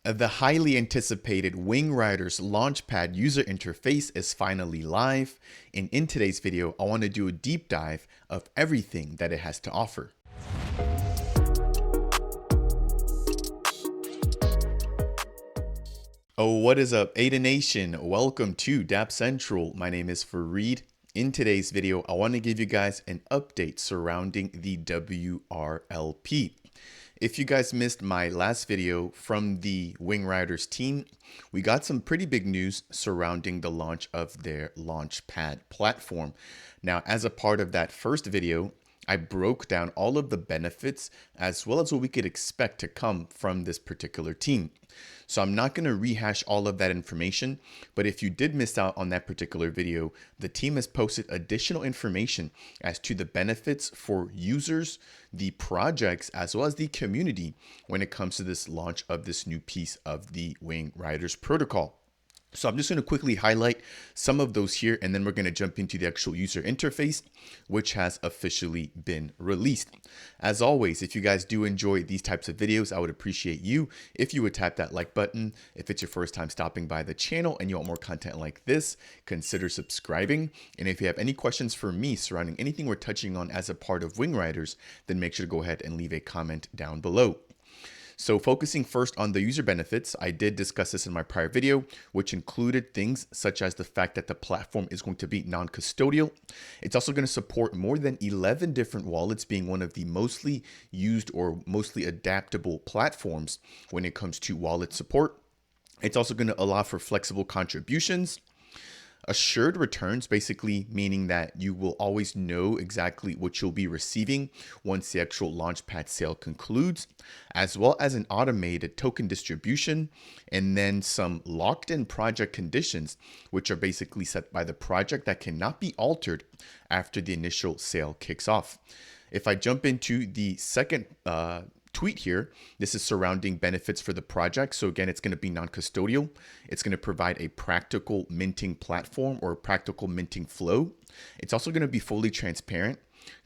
The highly anticipated Wing Riders Launchpad user interface is finally live, and in today's video, I want to do a deep dive of everything that it has to offer. Oh, what is up, Ada Nation? Welcome to Dapp Central. My name is Fareed. In today's video, I want to give you guys an update surrounding the WRLP. If you guys missed my last video from the Wing Riders team, we got some pretty big news surrounding the launch of their Launchpad platform. Now, as a part of that first video, I broke down all of the benefits as well as what we could expect to come from this particular team. So I'm not going to rehash all of that information, but if you did miss out on that particular video, the team has posted additional information as to the benefits for users, the projects, as well as the community when it comes to this launch of this new piece of the Wing Riders protocol. So I'm just going to quickly highlight some of those here, and then we're going to jump into the actual user interface, which has officially been released. As always, if you guys do enjoy these types of videos, I would appreciate you if you would tap that like button. If it's your first time stopping by the channel and you want more content like this, consider subscribing. And if you have any questions for me surrounding anything we're touching on as a part of Wing Riders, then make sure to go ahead and leave a comment down below. So focusing first on the user benefits, I did discuss this in my prior video, which included things such as the fact that the platform is going to be non-custodial. It's also going to support more than 11 different wallets, being one of the mostly used or mostly adaptable platforms when it comes to wallet support. It's also going to allow for flexible contributions. Assured returns, basically meaning that you will always know exactly what you'll be receiving once the actual Launchpad sale concludes, as well as an automated token distribution, and then some locked in project conditions, which are basically set by the project that cannot be altered after the initial sale kicks off. If I jump into the second tweet here, this is surrounding benefits for the project. So again, it's going to be non-custodial. It's going to provide a practical minting platform or practical minting flow. It's also going to be fully transparent,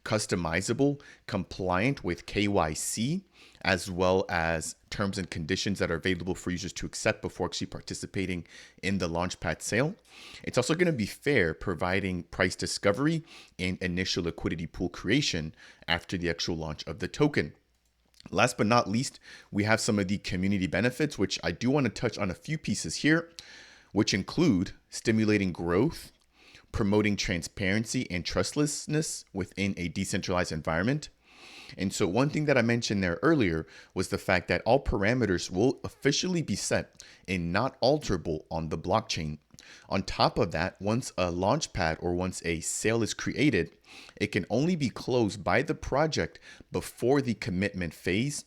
customizable, compliant with KYC, as well as terms and conditions that are available for users to accept before actually participating in the Launchpad sale. It's also going to be fair, providing price discovery and initial liquidity pool creation after the actual launch of the token. Last but not least, we have some of the community benefits, which I do want to touch on a few pieces here, which include stimulating growth, promoting transparency and trustlessness within a decentralized environment. And so one thing that I mentioned there earlier was the fact that all parameters will officially be set and not alterable on the blockchain. On top of that, once a Launchpad or once a sale is created, it can only be closed by the project before the commitment phase,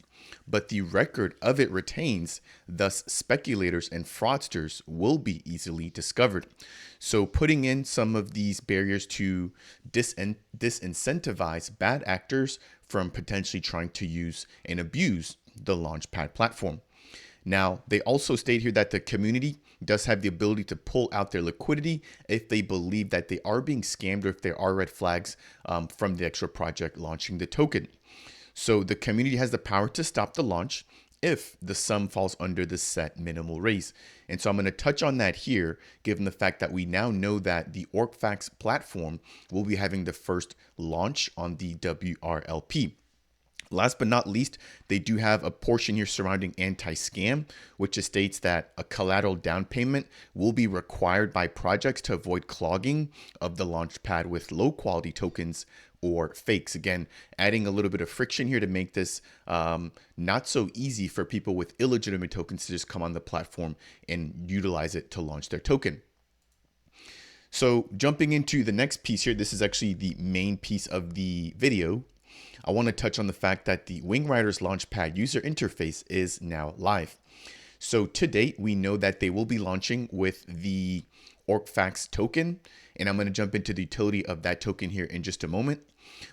but the record of it retains, thus speculators and fraudsters will be easily discovered. So putting in some of these barriers to disincentivize bad actors from potentially trying to use and abuse the Launchpad platform. Now, they also state here that the community does have the ability to pull out their liquidity if they believe that they are being scammed or if there are red flags from the actual project launching the token. So the community has the power to stop the launch if the sum falls under the set minimal raise. And so I'm going to touch on that here, given the fact that we now know that the OrcFax platform will be having the first launch on the WRLP. Last but not least, they do have a portion here surrounding anti-scam, which states that a collateral down payment will be required by projects to avoid clogging of the Launchpad with low quality tokens or fakes. Again, adding a little bit of friction here to make this not so easy for people with illegitimate tokens to just come on the platform and utilize it to launch their token. So jumping into the next piece here, this is actually the main piece of the video. I want to touch on the fact that the Wing Riders Launchpad user interface is now live. So to date, we know that they will be launching with the OrcFax token, and I'm going to jump into the utility of that token here in just a moment.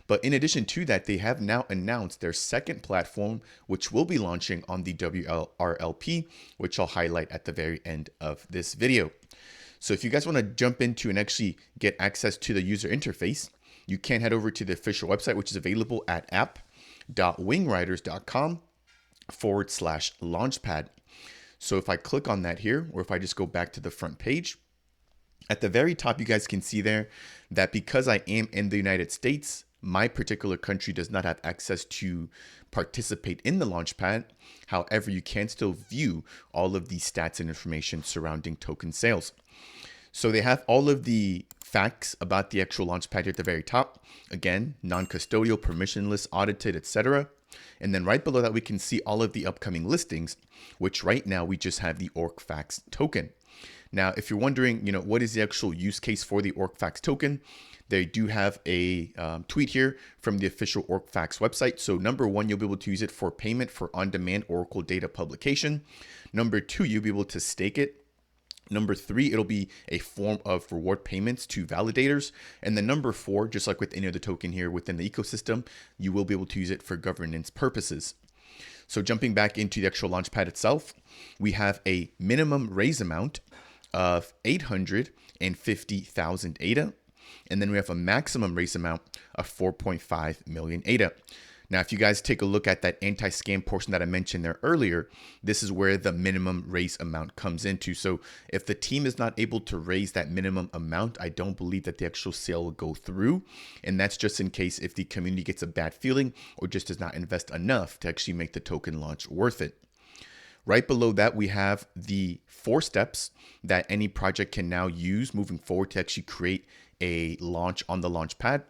But in addition to that, they have now announced their second platform, which will be launching on the WRLP, which I'll highlight at the very end of this video. So if you guys want to jump into and actually get access to the user interface, you can head over to the official website, which is available at app.wingriders.com/launchpad. So if I click on that here, or if I just go back to the front page, at the very top, you guys can see there that because I am in the United States, my particular country does not have access to participate in the Launchpad. However, you can still view all of the stats and information surrounding token sales. So they have all of the facts about the actual Launchpad here at the very top. Again, non-custodial, permissionless, audited, etc. And then right below that, we can see all of the upcoming listings, which right now we just have the OrcFax token. Now, if you're wondering, what is the actual use case for the OrcFax token? They do have a tweet here from the official OrcFax website. So number one, you'll be able to use it for payment for on-demand Oracle data publication. Number two, you'll be able to stake it. Number three, it'll be a form of reward payments to validators. And then number four, just like with any other token here within the ecosystem, you will be able to use it for governance purposes. So jumping back into the actual Launchpad itself, we have a minimum raise amount of 850,000 ADA. And then we have a maximum raise amount of 4.5 million ADA. Now, if you guys take a look at that anti-scam portion that I mentioned there earlier, this is where the minimum raise amount comes into. So if the team is not able to raise that minimum amount, I don't believe that the actual sale will go through. And that's just in case if the community gets a bad feeling or just does not invest enough to actually make the token launch worth it. Right below that, we have the 4 steps that any project can now use moving forward to actually create a launch on the Launchpad.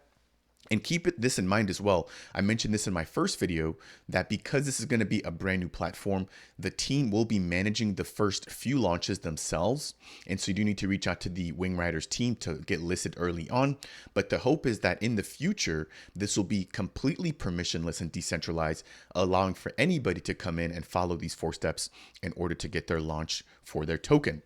And keep this in mind as well. I mentioned this in my first video that because this is going to be a brand new platform, the team will be managing the first few launches themselves. And so you do need to reach out to the Wing Riders team to get listed early on. But the hope is that in the future, this will be completely permissionless and decentralized, allowing for anybody to come in and follow these 4 steps in order to get their launch for their token.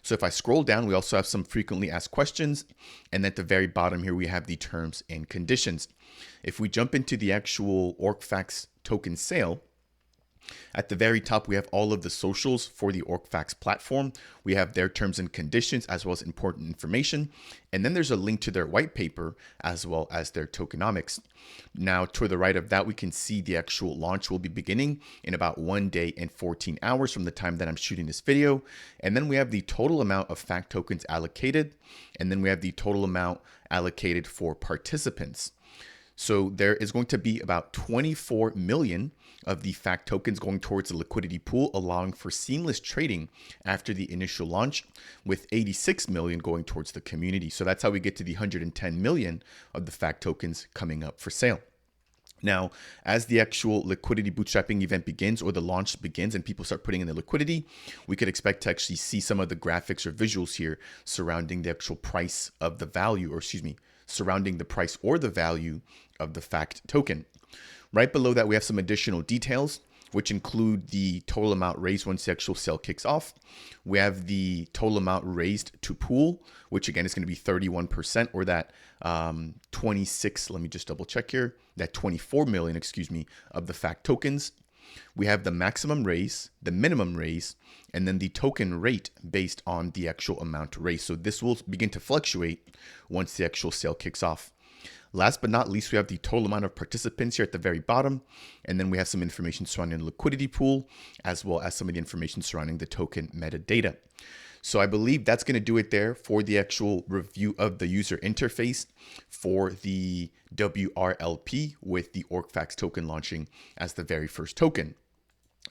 So if I scroll down, we also have some frequently asked questions. And at the very bottom here, we have the terms and conditions. If we jump into the actual OrcFax token sale, at the very top, we have all of the socials for the OrcFax platform. We have their terms and conditions as well as important information. And then there's a link to their white paper as well as their tokenomics. Now, to the right of that, we can see the actual launch will be beginning in about 1 day and 14 hours from the time that I'm shooting this video. And then we have the total amount of FACT tokens allocated. And then we have the total amount allocated for participants. So there is going to be about 24 million of the FACT tokens going towards the liquidity pool, allowing for seamless trading after the initial launch, with 86 million going towards the community. So that's how we get to the 110 million of the FACT tokens coming up for sale. Now, as the actual liquidity bootstrapping event begins or the launch begins and people start putting in the liquidity, we could expect to actually see some of the graphics or visuals here surrounding the actual price of the value, or surrounding the price or the value of the FACT token. Right below that, we have some additional details, which include the total amount raised once the actual sale kicks off. We have the total amount raised to pool, which again is going to be 31%, or that 26, let me just double check here, that 24 million, of the FACT tokens. We have the maximum raise, the minimum raise, and then the token rate based on the actual amount raised. So this will begin to fluctuate once the actual sale kicks off. Last but not least, we have the total amount of participants here at the very bottom. And then we have some information surrounding the liquidity pool, as well as some of the information surrounding the token metadata. So I believe that's going to do it there for the actual review of the user interface for the WRLP, with the OrcFax token launching as the very first token.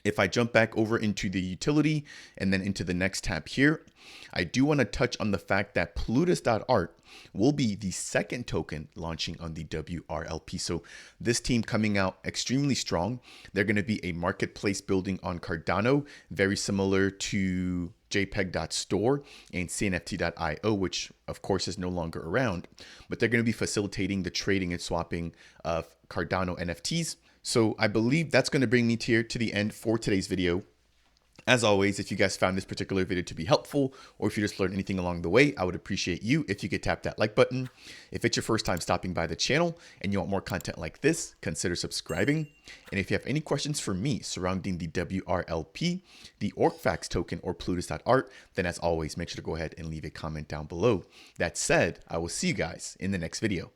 If I jump back over into the utility and then into the next tab here, I do want to touch on the fact that Plutus.art will be the second token launching on the WRLP. So this team coming out extremely strong. They're going to be a marketplace building on Cardano, very similar to JPEG.store and CNFT.io, which of course is no longer around, but they're going to be facilitating the trading and swapping of Cardano NFTs. So I believe that's going to bring me to the end for today's video. As always, if you guys found this particular video to be helpful, or if you just learned anything along the way, I would appreciate you if you could tap that like button. If it's your first time stopping by the channel and you want more content like this, consider subscribing. And if you have any questions for me surrounding the WRLP, the OrcFax token, or Plutus.art, then as always, make sure to go ahead and leave a comment down below. That said, I will see you guys in the next video.